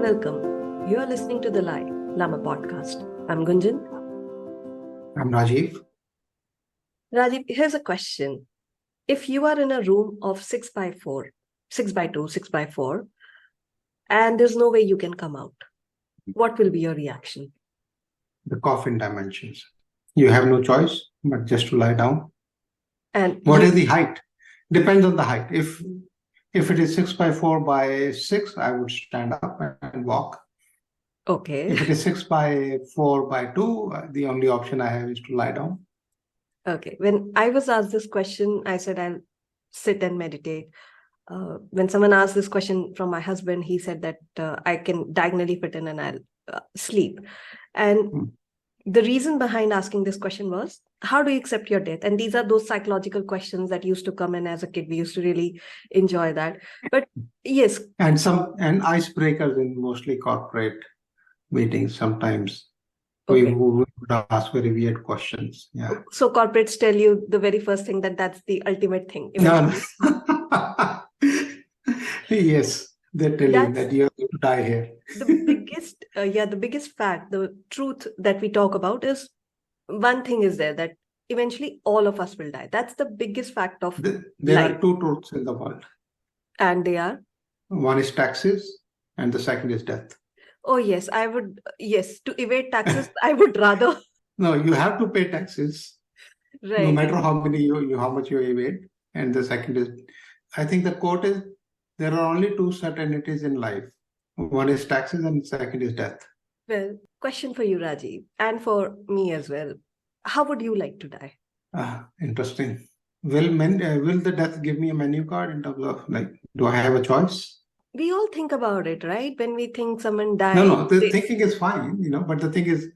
welcome. You are listening to The Lama podcast. I'm Gunjan. I'm Rajiv. Rajiv, here's a question. If you are in a room of 6 by 4, 6 by 2, 6 by 4, and there's no way you can come out, what will be your reaction? The coffin dimensions. You have no choice but just to lie down. And What is the height? Depends on the height. If it is 6 by 4 by 6, I would stand up and walk. Okay. If it is 6 by 4 by 2, the only option I have is to lie down. Okay. When I was asked this question, I said I'll sit and meditate. When someone asked this question from my husband, he said that I can diagonally fit in and I'll sleep. And the reason behind asking this question was, how do you accept your death? And these are those psychological questions that used to come in as a kid. We used to really enjoy that. But yes. And icebreakers in mostly corporate meetings sometimes. Okay. We would ask very weird questions. Yeah. So corporates tell you the very first thing that's the ultimate thing. No. Yes, they tell you that you're going to die here. The biggest fact, the truth that we talk about is one thing is there, that eventually all of us will die. That's the biggest fact of There life. are two truths in the world. And they are? One is taxes and the second is death. Oh, yes. To evade taxes, I would rather. No, you have to pay taxes. Right. No matter how much you evade. And the second is, I think the quote is, there are only two certainties in life. One is taxes and the second is death. Well, question for you, Rajiv, and for me as well. How would you like to die? Interesting. Will the death give me a menu card in terms of, like, do I have a choice? We all think about it, right? When we think someone died. No, thinking is fine, but the thing is,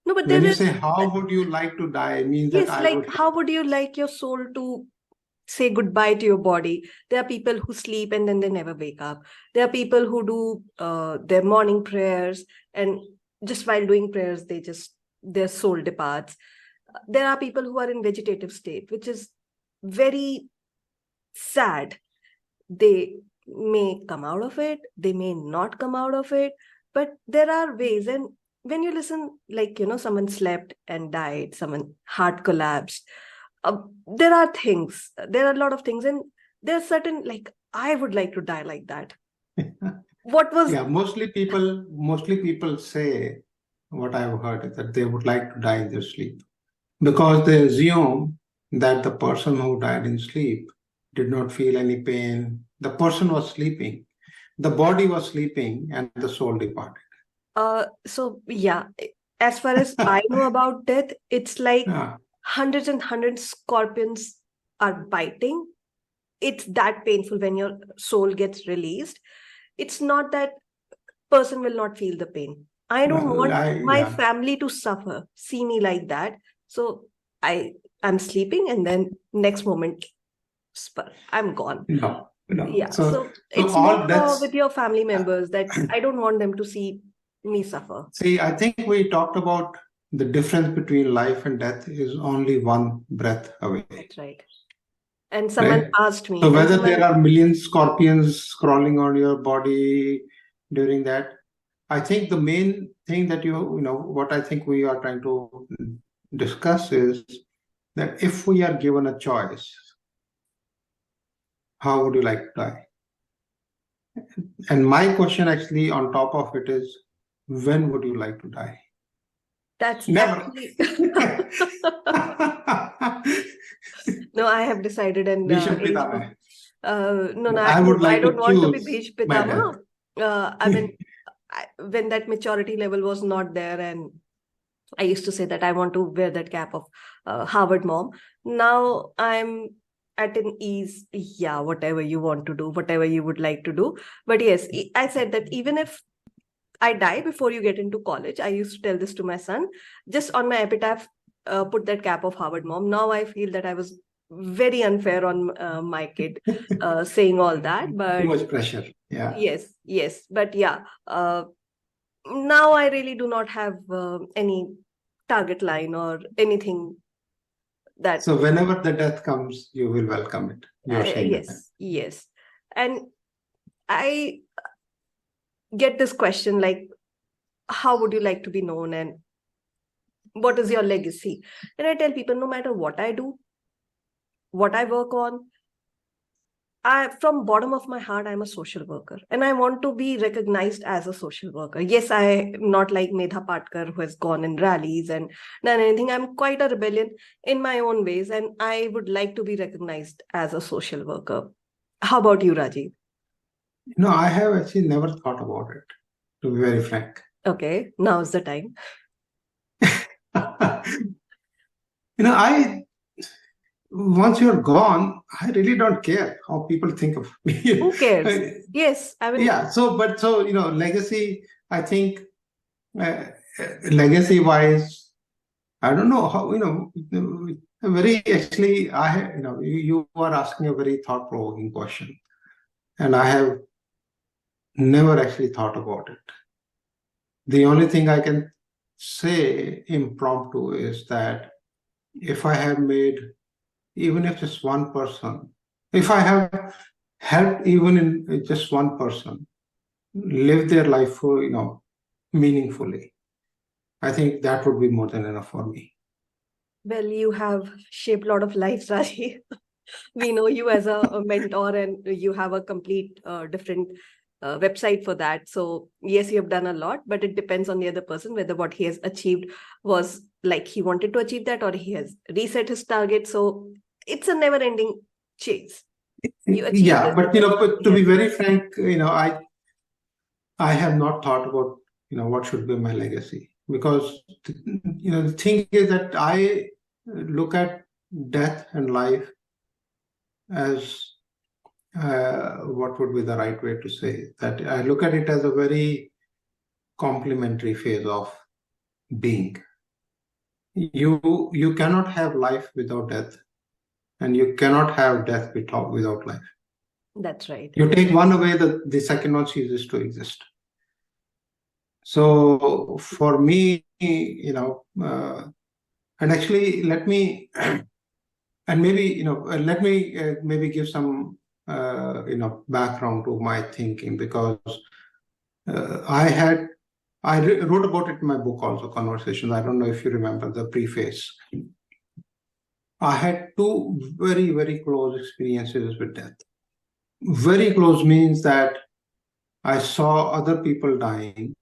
no, but when you say, how would you like to die, it means that how would you like your soul to say goodbye to your body? There are people who sleep and then they never wake up. There are people who do their morning prayers, and just while doing prayers, their soul departs. There are people who are in vegetative state, which is very sad. They may come out of it, they may not come out of it, but there are ways. And when you listen, someone slept and died, someone heart collapsed, there are a lot of things, and there are certain, I would like to die like that. Mostly people say, what I've heard is that they would like to die in their sleep because they assume that the person who died in sleep did not feel any pain. The person was sleeping, the body was sleeping, and the soul departed. As far as I know about death, it's like hundreds and hundreds scorpions are biting. It's that painful when your soul gets released. It's not that person will not feel the pain. I don't want my family to suffer, see me like that. So I'm sleeping, and then next moment, I'm gone. No. Yeah. So it's more with your family members that I don't want them to see me suffer. See, I think we talked about the difference between life and death is only one breath away. That's right. And someone asked me. So whether there are millions scorpions crawling on your body during that, I think the main thing that what I think we are trying to discuss is that if we are given a choice, how would you like to die? And my question actually on top of it is, when would you like to die? That's never. No, I have decided, and I don't want to be Bhish Pitama. When that maturity level was not there, and I used to say that I want to wear that cap of Harvard mom. Now I'm at an ease. Yeah, whatever you want to do, whatever you would like to do. But yes, I said that even if I die before you get into college, I used to tell this to my son, just on my epitaph, put that cap of Harvard mom. Now I feel that I was very unfair on my kid saying all that. But too much pressure. Yeah. Yes. But now I really do not have any target line or anything that. So whenever the death comes, you will welcome it. Yes. And get this question like, how would you like to be known and what is your legacy? And I tell people, no matter what I do, what I work on, from bottom of my heart, I'm a social worker and I want to be recognized as a social worker. Yes, I'm not like Medha Patkar who has gone in rallies and done anything. I'm quite a rebellion in my own ways and I would like to be recognized as a social worker. How about you, Rajiv? I have actually never thought about it, to be very frank. Okay, now's the time. I once you're gone, I really don't care how people think of me. Who cares? Yes, I mean, Yeah. So, legacy, I think, legacy wise, I don't know how, very actually, you are asking a very thought provoking question, and I have never actually thought about it. The only thing I can say impromptu is that if I have made, even if just one person, if I have helped even in just one person live their life for, meaningfully, I think that would be more than enough for me. well, you have shaped a lot of lives, Rajiv. We know you as a mentor and you have a complete different website for that. So yes, you have done a lot, but it depends on the other person whether what he has achieved was like he wanted to achieve that or he has reset his target. So it's a never ending chase. You achieve Yeah, this. but to be very frank, I have not thought about, what should be my legacy, because the thing is that I look at death and life as, what would be the right way to say that? I look at it as a very complementary phase of being. You cannot have life without death, and you cannot have death without life. That's right. You take one away, the second one ceases to exist. So for me, and actually, let me and maybe let me maybe give some background to my thinking, because I wrote about it in my book also, Conversations. I don't know if you remember the preface. I had two very, very close experiences with death. Very close means that I saw other people dying,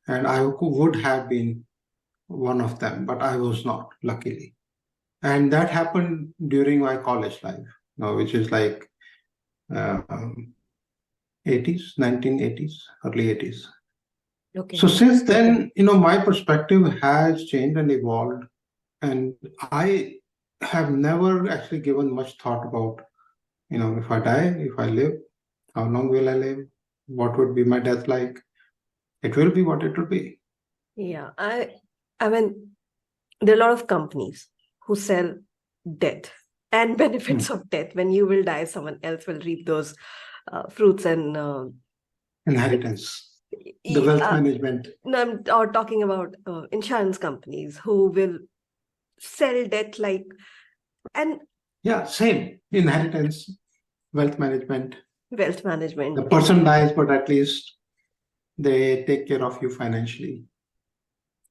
and I would have been one of them, but I was not, luckily. And that happened during my college life, which is like 80s, 1980s, early 80s. Okay. So since then, my perspective has changed and evolved, and I have never actually given much thought about, if I die, if I live, how long will I live? What would be my death like? It will be what it will be. Yeah. I mean, there are a lot of companies who sell death and benefits of death. When you will die, someone else will reap those fruits and Inheritance, the wealth management. No, I'm talking about insurance companies who will sell death like, and yeah, same inheritance, wealth management. wealth management. The person dies, but at least they take care of you financially.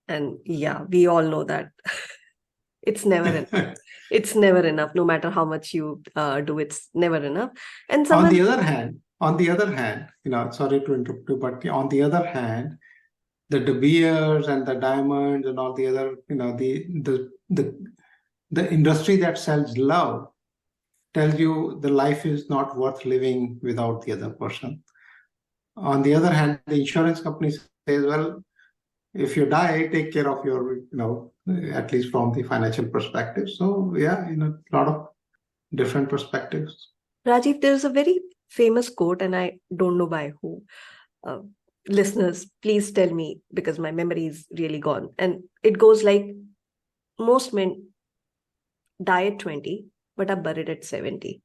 And yeah, we all know that it's never enough. It's never enough. No matter how much you do, it's never enough. And on the other hand, sorry to interrupt you, but on the other hand, the De Beers and the diamonds and all the other, the industry that sells love tells you the life is not worth living without the other person. On the other hand, the insurance company says, well, if you die, take care of your, at least from the financial perspective. So yeah, a lot of different perspectives. Rajiv, there's a very famous quote, and I don't know by who. Listeners, please tell me, because my memory is really gone. And it goes like, most men die at 20, but are buried at 70.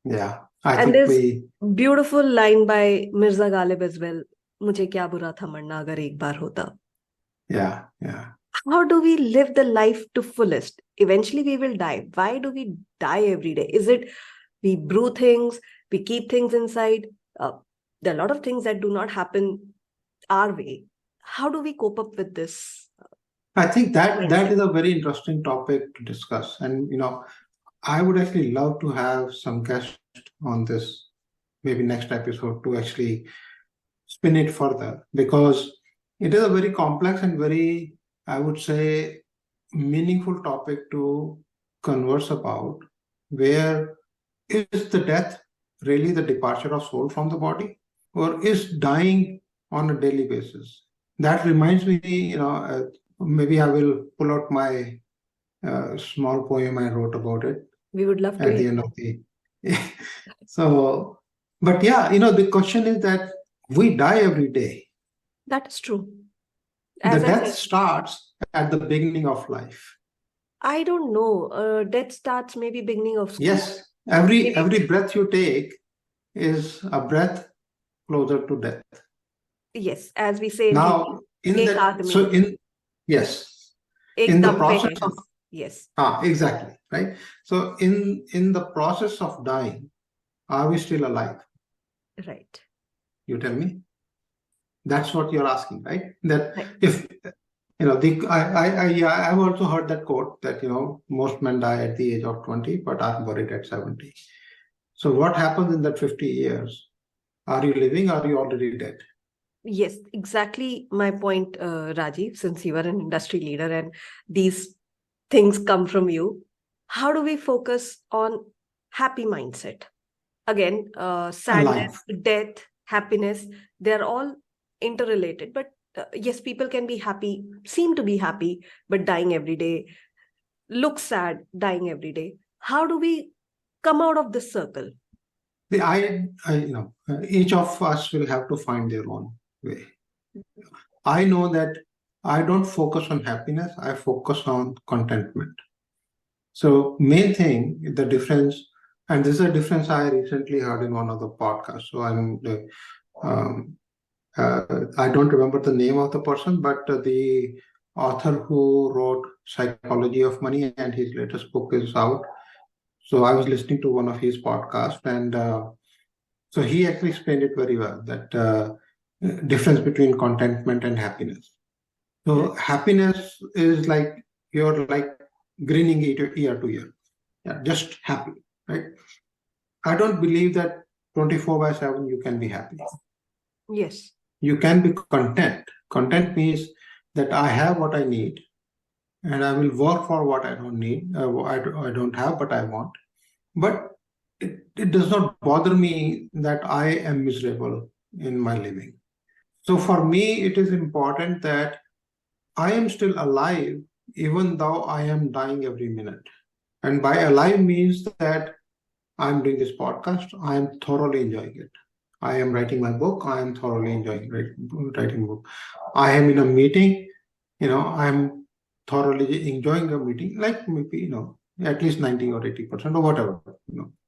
Yeah. And there's beautiful line by Mirza Ghalib as well. मुझे क्या बुरा था मरना अगर एक बार होता. Yeah, yeah. How do we live the life to fullest? Eventually we will die. Why do we die every day? Is it we brew things, we keep things inside? There are a lot of things that do not happen our way. How do we cope up with this I think that mindset? is a very interesting topic to discuss. And I would actually love to have some guests on this, maybe next episode, to actually spin it further, because it is a very complex and very, I would say, meaningful topic to converse about, where is the death really the departure of soul from the body, or is dying on a daily basis? That reminds me, maybe I will pull out my small poem I wrote about it We would love to at the hear. end of the. So, but yeah, the question is that we die every day. That is true. The As I death said, starts at the beginning of life. I don't know. Death starts maybe beginning of school. Yes, every Maybe, breath you take is a breath closer to death. yes, as we say in Now, Hindi, in ek that, so aadmi, in yes, ek in the dam pe process hai of hum. Yes, exactly, right. So in the process of dying, are we still alive? right. You tell me. That's what you're asking, right? That Right. if yeah, I've also heard that quote that most men die at the age of 20, but are buried at 70. So what happens in that 50 years? Are you living? Or are you already dead? Yes, exactly my point, Rajiv, since you are an industry leader and these things come from you. How do we focus on happy mindset? Again, Alive. sadness, death, happiness, they're all interrelated. But yes, people can be happy, seem to be happy, but dying every day, look sad, dying every day. How do we come out of this circle? Each of us will have to find their own way. I know that I don't focus on happiness, I focus on contentment. So main thing, the difference, and this is a difference I recently heard in one of the podcasts. So um, I don't remember the name of the person, but the author who wrote Psychology of Money, and his latest book is out. So I was listening to one of his podcasts, and so he actually explained it very well, that difference between contentment and happiness. So happiness is like you're like grinning ear to ear, yeah, just happy, right? I don't believe that 24/7 you can be happy. Yes. You can be content. Content means that I have what I need, and I will work for what I don't need, I don't have, but I want. But it does not bother me that I am miserable in my living. So for me, it is important that I am still alive, even though I am dying every minute. And by alive means that I'm doing this podcast, I am thoroughly enjoying it. I am writing my book, I am thoroughly enjoying writing book. I am in a meeting, I'm thoroughly enjoying a meeting, like maybe, at least 90 or 80% or whatever,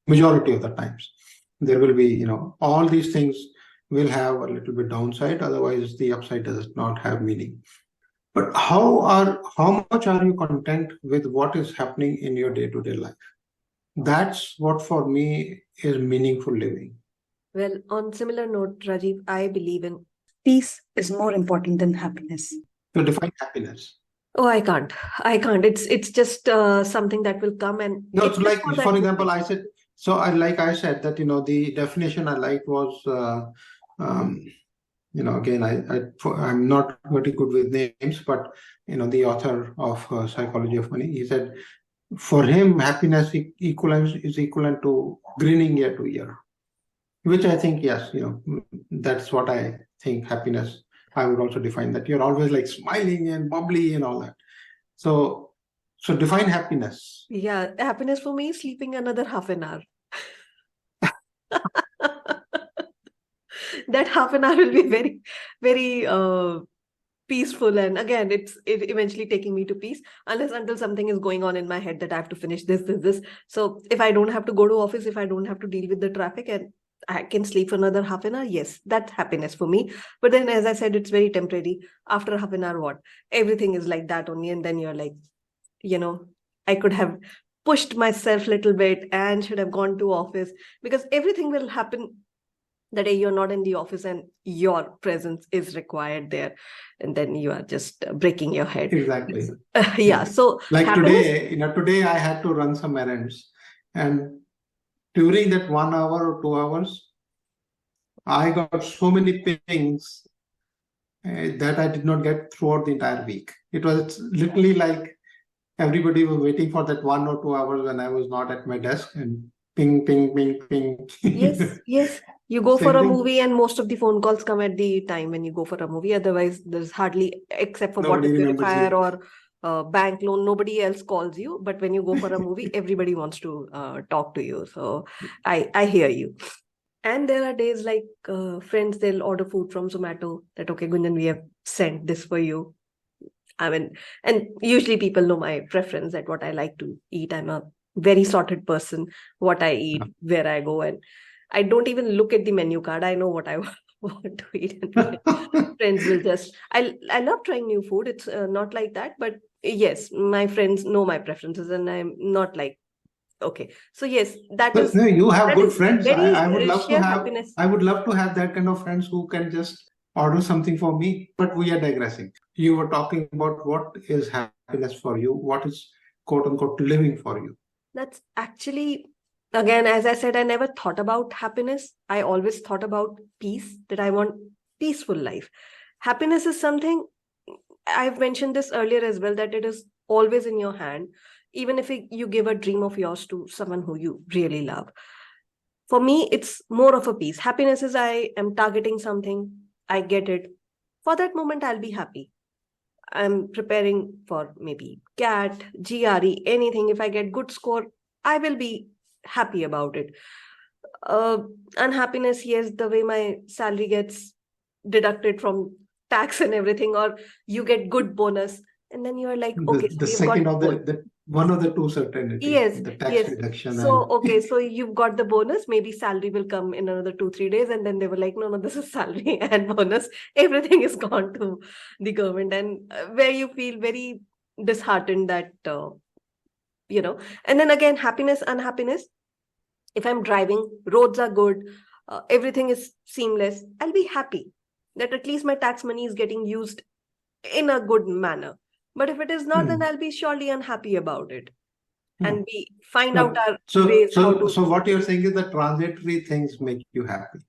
majority of the times. There will be, all these things will have a little bit downside, otherwise the upside does not have meaning. But how much are you content with what is happening in your day-to-day life? That's what for me is meaningful living. Well, on similar note, Rajiv, I believe in Peace is more important than happiness. To define happiness. Oh, I can't. It's just something that will come, and No, it's so just like for that for example, moment. I said so. I said that the definition I liked was um, again I'm not very good with names, but the author of Psychology of Money, he said for him happiness is equivalent to grinning ear to ear, which I think yes, that's what I think happiness. I would also define that you're always like smiling and bubbly and all that. So define happiness. Yeah, happiness for me is sleeping another half an hour. That half an hour will be very, very peaceful, and again, it eventually taking me to peace, unless until something is going on in my head that I have to finish this. So if I don't have to go to office, if I don't have to deal with the traffic, and I can sleep for another half an hour, yes, that's happiness for me. But then, as I said, it's very temporary. After half an hour, what? Everything is like that only, and then you're like, I could have pushed myself a little bit and should have gone to office, because everything will happen The day you're not in the office and your presence is required there, and then you are just breaking your head. Exactly. Yeah. So like happiness, today I had to run some errands, and during that 1 hour or 2 hours, I got so many pings that I did not get throughout the entire week. It was literally like everybody was waiting for that 1 or 2 hours when I was not at my desk, and ping, ping, ping, ping. yes. You go for Same a thing. movie and most of the phone calls come at the time when you go for a movie. Otherwise, there's hardly, except for Nobody water remembers purifier you. or bank loan, nobody else calls you. But when you go for a movie, everybody wants to talk to you. So I hear you. And there are days like friends, they'll order food from Zomato that, okay, Gunjan, we have sent this for you. I mean, and usually people know my preference at what I like to eat. I'm a very sorted person, what I eat, where I go. And I don't even look at the menu card. I know what I want to eat. And my friends will just, I love trying new food. It's not like that. But yes, my friends know my preferences and I'm not like, okay. So yes, that But is no, you have good friends. very I would love to sheer have. happiness. I would love to have that kind of friends who can just order something for me. But we are digressing. You were talking about what is happiness for you. What is quote unquote living for you? That's actually, again, as I said, I never thought about happiness. I always thought about peace, that I want peaceful life. Happiness is something, I've mentioned this earlier as well, that it is always in your hand. Even if you give a dream of yours to someone who you really love. For me, it's more of a peace. Happiness is I am targeting something, I get it. For that moment, I'll be happy. I'm preparing for maybe CAT, GRE, anything. If I get good score, I will be happy about it. Unhappiness, yes, the way my salary gets deducted from tax and everything, or you get good bonus, and then you are like, okay, so The you've got second of the one of the two certainty, yes, the tax yes. reduction So, and okay, so you've got the bonus, maybe salary will come in another 2, 3 days. And then they were like, no, this is salary and bonus. Everything is gone to the government. And where you feel very disheartened that, and then again, happiness, unhappiness. If I'm driving, roads are good, everything is seamless, I'll be happy that at least my tax money is getting used in a good manner. But if it is not, then I'll be surely unhappy about it. And we find out our ways how to. so what you're saying is that transitory things make you happy.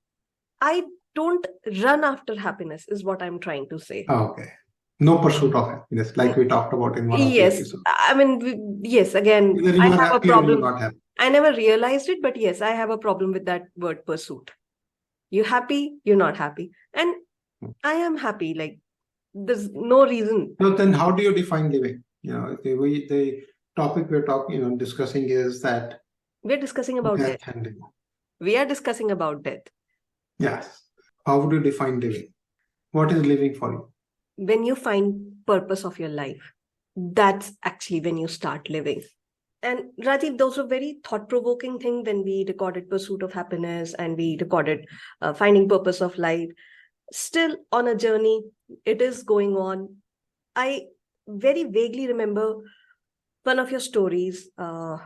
I don't run after happiness, is what I'm trying to say. Okay. No pursuit of happiness, like we talked about in one of the Yes, episodes. I mean, yes, again, Either you I are have a happy or you're problem. not happy. I never realized it, but yes, I have a problem with that word pursuit. You're happy, you're not happy. And I am happy. Like, there's no reason. So then how do you define living? The topic we're talking, discussing is that We're discussing about death. death and living. We are discussing about death. Yes. How would you define living? What is living for you? When you find purpose of your life, that's actually when you start living. And Rajiv, those were very thought-provoking things when we recorded Pursuit of Happiness and we recorded Finding Purpose of Life. Still on a journey, it is going on. I very vaguely remember one of your stories, 4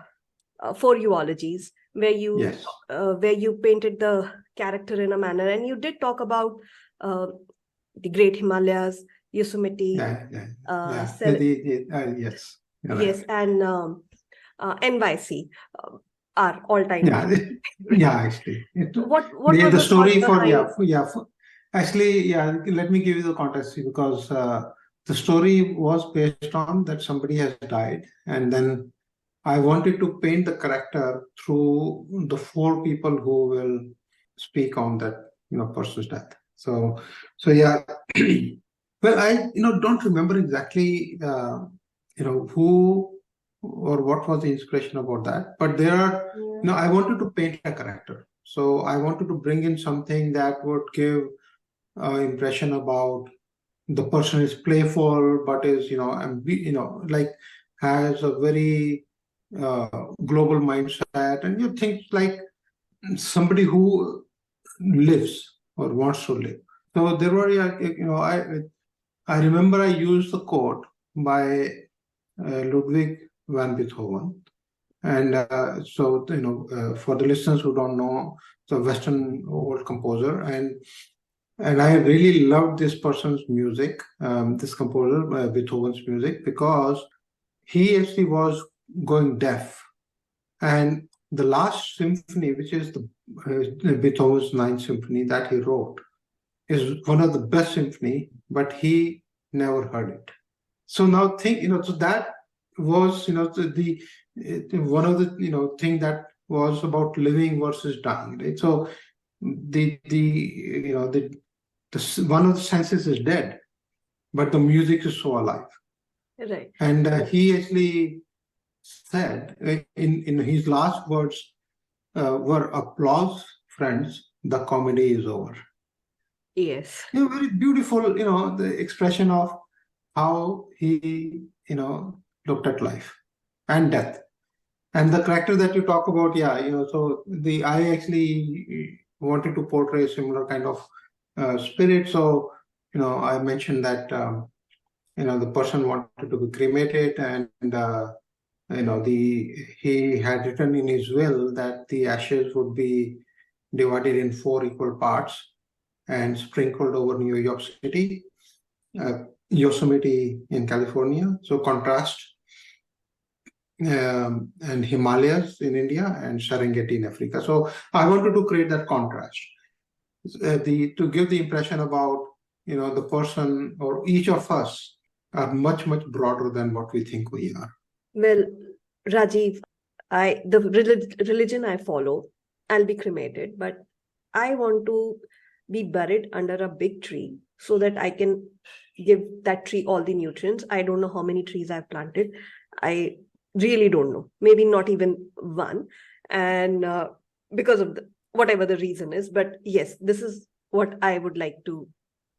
eulogies, where Yes. you painted the character in a manner, and you did talk about the Great Himalayas, Yosemite. Yes. You're Yes, right. and NYC, are all-time. Actually. What was the the story thought for behind? Actually, let me give you the context because the story was based on that somebody has died, and then I wanted to paint the character through the 4 people who will speak on that person's death. So yeah. Well, I don't remember exactly who or what was the inspiration about that, but there are I wanted to paint a character, so I wanted to bring in something that would give impression about the person is playful but is like has a very global mindset, and you think like somebody who lives or wants to live. So there were I remember I used the quote by Ludwig van Beethoven, And so, for the listeners who don't know, it's a Western old composer, and I really loved this person's music, this composer, Beethoven's music, because he actually was going deaf. And the last symphony, which is the Beethoven's Ninth Symphony that he wrote, is one of the best symphony, but he never heard it. So now think, so that was, the one of the, thing that was about living versus dying, right? So the one of the senses is dead, but the music is so alive. Right. And he actually said in his last words were, "Applause, friends, the comedy is over." Yes. Very beautiful, the expression of how he, looked at life and death. And the character that you talk about, so I actually wanted to portray a similar kind of spirit. So, I mentioned that, the person wanted to be cremated, and, he had written in his will that the ashes would be divided in 4 equal parts and sprinkled over New York City, Yosemite in California, so contrast, and Himalayas in India and Serengeti in Africa. So I wanted to create that contrast, to give the impression about, the person or each of us are much, much broader than what we think we are. Well, Rajiv, the religion I follow, I'll be cremated, but I want to be buried under a big tree so that I can give that tree all the nutrients. I don't know how many trees I've planted. I really don't know. Maybe not even one. And because of whatever the reason is. But yes, this is what I would like to.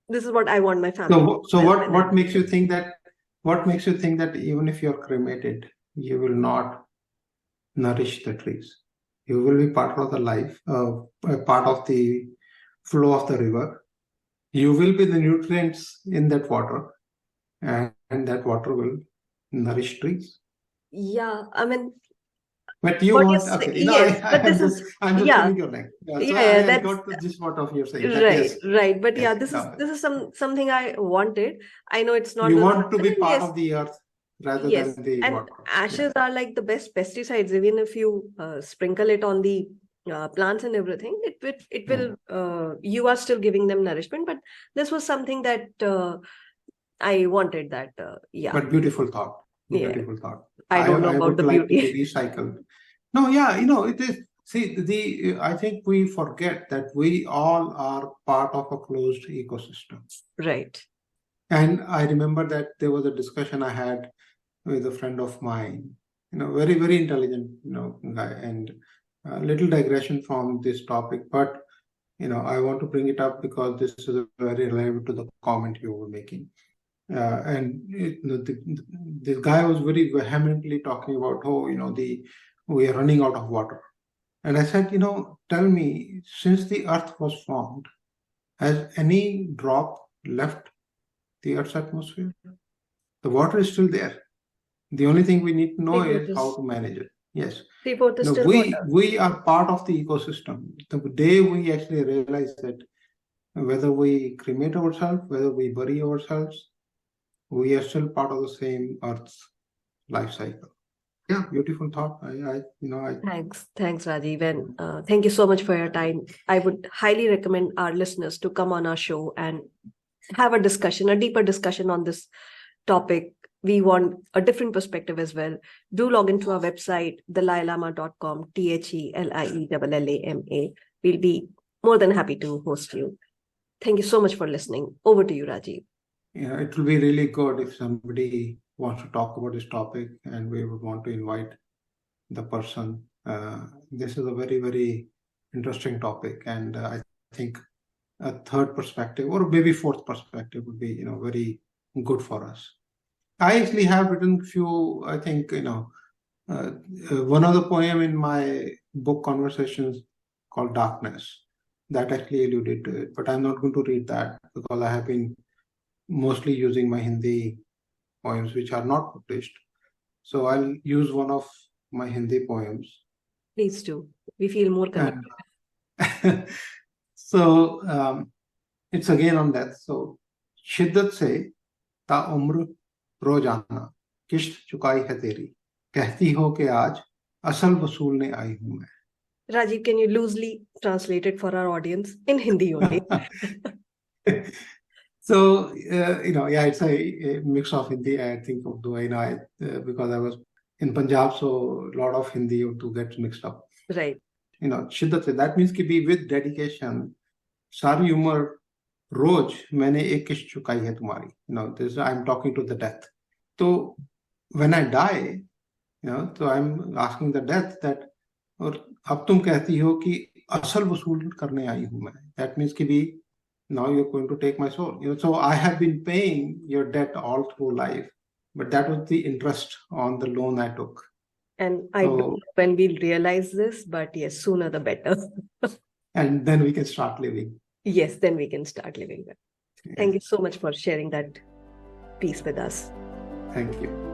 This is what I want my family. So what makes you think that? What makes you think that even if you're cremated, you will not nourish the trees? You will be part of the life, part of the flow of the river. You will be the nutrients in that water, and that water will nourish trees. Yeah, I mean, but you want, okay, yes, but this is, I'm just pulling your leg. I got the gist what of you're saying. Right, yes. right. But yeah, Yes. this is something I wanted. I know it's not. You want to be part of the earth rather yes, than the and water. ashes are like the best pesticides. Even if you sprinkle it on the plants and everything, it will. You are still giving them nourishment. But this was something that I wanted. That yeah. But beautiful thought. Yeah. Beautiful thought. I don't know about the beauty. To be recycled. No, yeah, it is. See, I think we forget that we all are part of a closed ecosystem. Right. And I remember that there was a discussion I had with a friend of mine, very, very intelligent, guy, and a little digression from this topic, but, I want to bring it up because this is very relevant to the comment you were making. And this guy was very vehemently talking about, we are running out of water. And I said, tell me, since the earth was formed, has any drop left the earth's atmosphere? The water is still there. The only thing we need to know is how to manage it. Yes. We are part of the ecosystem. The day we actually realize that whether we cremate ourselves, whether we bury ourselves, we are still part of the same Earth's life cycle. Yeah, beautiful thought. Thanks, Rajiv, and thank you so much for your time. I would highly recommend our listeners to come on our show and have a discussion, a deeper discussion on this topic. We want a different perspective as well. Do log into our website, thelielama.com, THELIELLAMA. We'll be more than happy to host you. Thank you so much for listening. Over to you, Rajiv. Yeah, it will be really good if somebody wants to talk about this topic and we would want to invite the person. This is a very, very interesting topic. And I think a third perspective or maybe fourth perspective would be, very good for us. I actually have written few, I think, one of the poem in my book Conversations called Darkness that actually alluded to it, but I'm not going to read that because I have been mostly using my Hindi poems which are not published. So I'll use one of my Hindi poems. Please do. We feel more connected. So it's again on death. So शिद्दत से ताउम्र रोजाना किश्त चुकाई है तेरी, कहती हो कि आज असल वसूलने आई हूं मैं. Rajiv, can you loosely translate it for our audience in Hindi only? So, yeah, it's a mix of Hindi, I think, Urdu, because I was in Punjab, so a lot of Hindi, Urdu gets mixed up. Right. शिद्दत से, that means कि be with dedication, सारी उम्र रोज मैंने एक किश्त चुकाई है तुम्हारी. This I'm talking to the death. So when I die, so I'm asking the death that, और अब तुम कहती हो कि असल वसूल करने आई हूं मैं. That means कि भी now you're going to take my soul. So I have been paying your debt all through life, but that was the interest on the loan I took. And I don't know when we'll realize this, but yes, sooner the better. And then we can start living. Yes, then we can start living well. Yeah. Thank you so much for sharing that piece with us. Thank you.